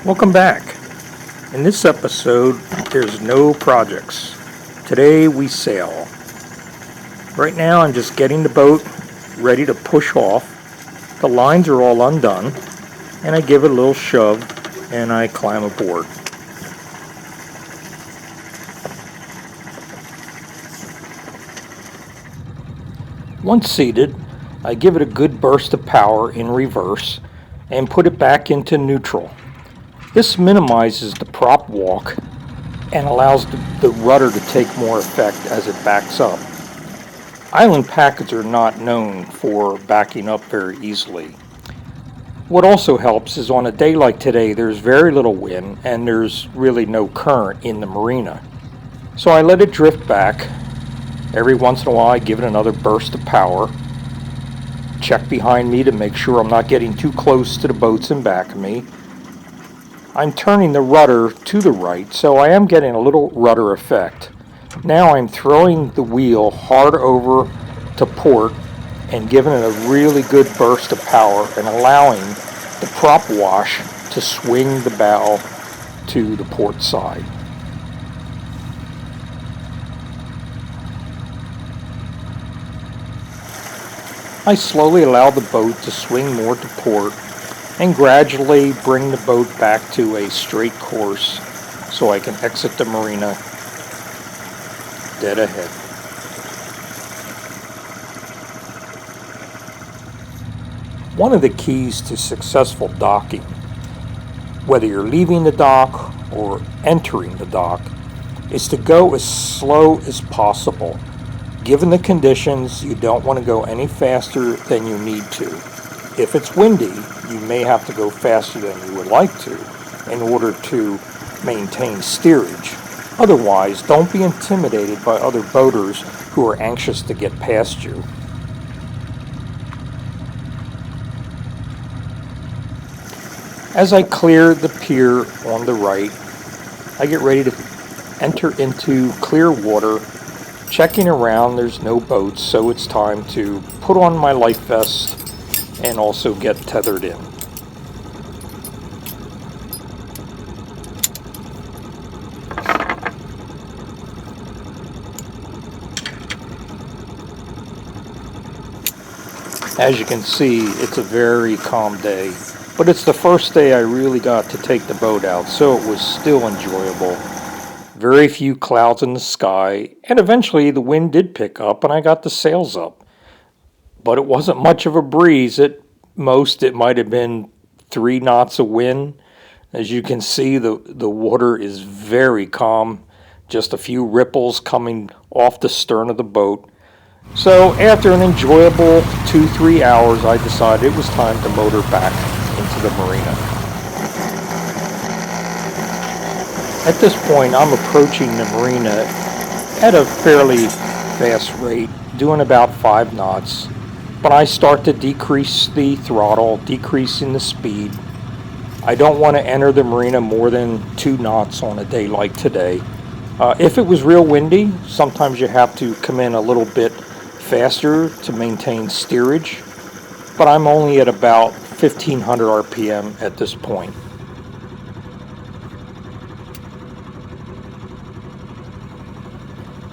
Welcome back. In this episode, there's no projects. Today we sail. Right now I'm just getting the boat ready to push off. The lines are all undone, and I give it a little shove and I climb aboard. Once seated, I give it a good burst of power in reverse and put it back into neutral. This minimizes the prop walk and allows the rudder to take more effect as it backs up. Island packets are not known for backing up very easily. What also helps is on a day like today, there's very little wind and there's really no current in the marina. So I let it drift back. Every once in a while I give it another burst of power. Check behind me to make sure I'm not getting too close to the boats in back of me. I'm turning the rudder to the right, so I am getting a little rudder effect. Now I'm throwing the wheel hard over to port and giving it a really good burst of power and allowing the prop wash to swing the bow to the port side. I slowly allow the boat to swing more to port and gradually bring the boat back to a straight course so I can exit the marina dead ahead. One of the keys to successful docking, whether you're leaving the dock or entering the dock, is to go as slow as possible. Given the conditions, you don't want to go any faster than you need to. If it's windy, you may have to go faster than you would like to in order to maintain steerage. Otherwise, don't be intimidated by other boaters who are anxious to get past you. As I clear the pier on the right, I get ready to enter into clear water. Checking around, there's no boats, so it's time to put on my life vest and also get tethered in. As you can see, it's a very calm day, but it's the first day I really got to take the boat out, so it was still enjoyable. Very few clouds in the sky, and eventually the wind did pick up and I got the sails up. But it wasn't much of a breeze. At most, it might have been 3 knots of wind. As you can see, the water is very calm. Just a few ripples coming off the stern of the boat. So after an enjoyable 2-3 hours, I decided it was time to motor back into the marina. At this point, I'm approaching the marina at a fairly fast rate, doing about 5 knots. But I start to decrease the throttle, decreasing the speed. I don't want to enter the marina more than 2 knots on a day like today. If it was real windy, sometimes you have to come in a little bit faster to maintain steerage, but I'm only at about 1500 RPM at this point.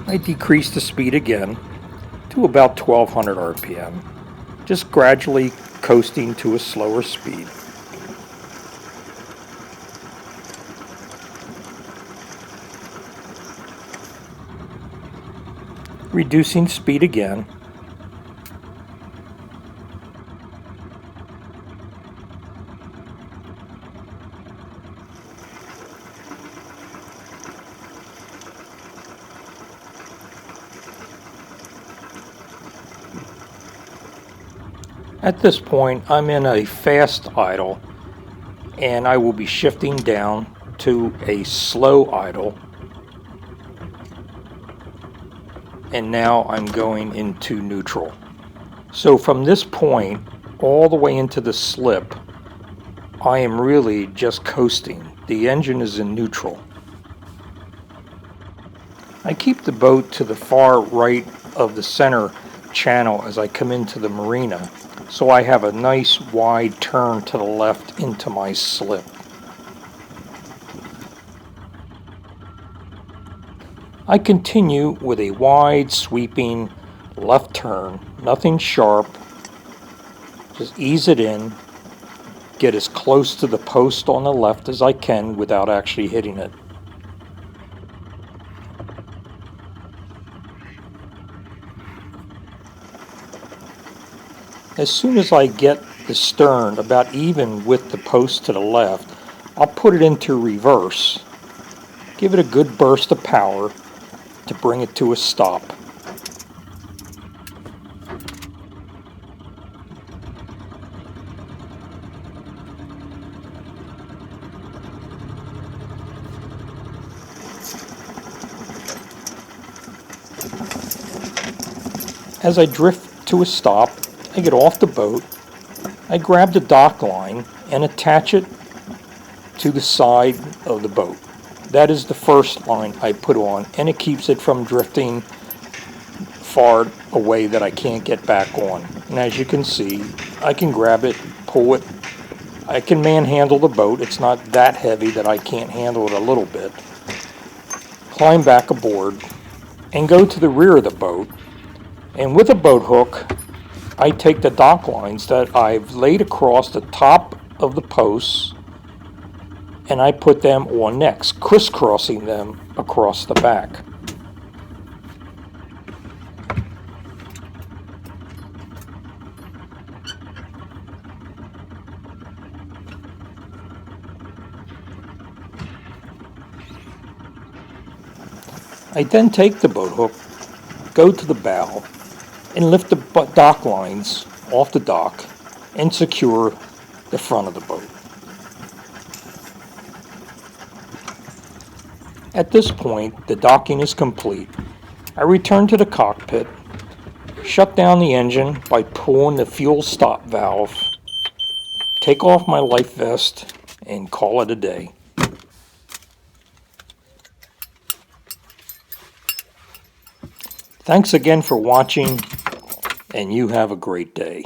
I decrease the speed again to about 1200 RPM. Just gradually coasting to a slower speed. Reducing speed again. At this point, I'm in a fast idle, and I will be shifting down to a slow idle. And now I'm going into neutral. So from this point all the way into the slip, I am really just coasting. The engine is in neutral. I keep the boat to the far right of the center channel as I come into the marina, so I have a nice wide turn to the left into my slip. I continue with a wide sweeping left turn, nothing sharp, just ease it in, get as close to the post on the left as I can without actually hitting it. As soon as I get the stern about even with the post to the left, I'll put it into reverse, give it a good burst of power to bring it to a stop. As I drift to a stop, I get off the boat, I grab the dock line and attach it to the side of the boat. That is the first line I put on, and it keeps it from drifting far away that I can't get back on. And as you can see, I can grab it, pull it. I can manhandle the boat. It's not that heavy that I can't handle it a little bit. Climb back aboard and go to the rear of the boat. And with a boat hook, I take the dock lines that I've laid across the top of the posts and I put them on next, crisscrossing them across the back. I then take the boat hook, go to the bow, and lift the dock lines off the dock and secure the front of the boat. At this point, the docking is complete. I return to the cockpit, shut down the engine by pulling the fuel stop valve, take off my life vest, and call it a day. Thanks again for watching, and you have a great day.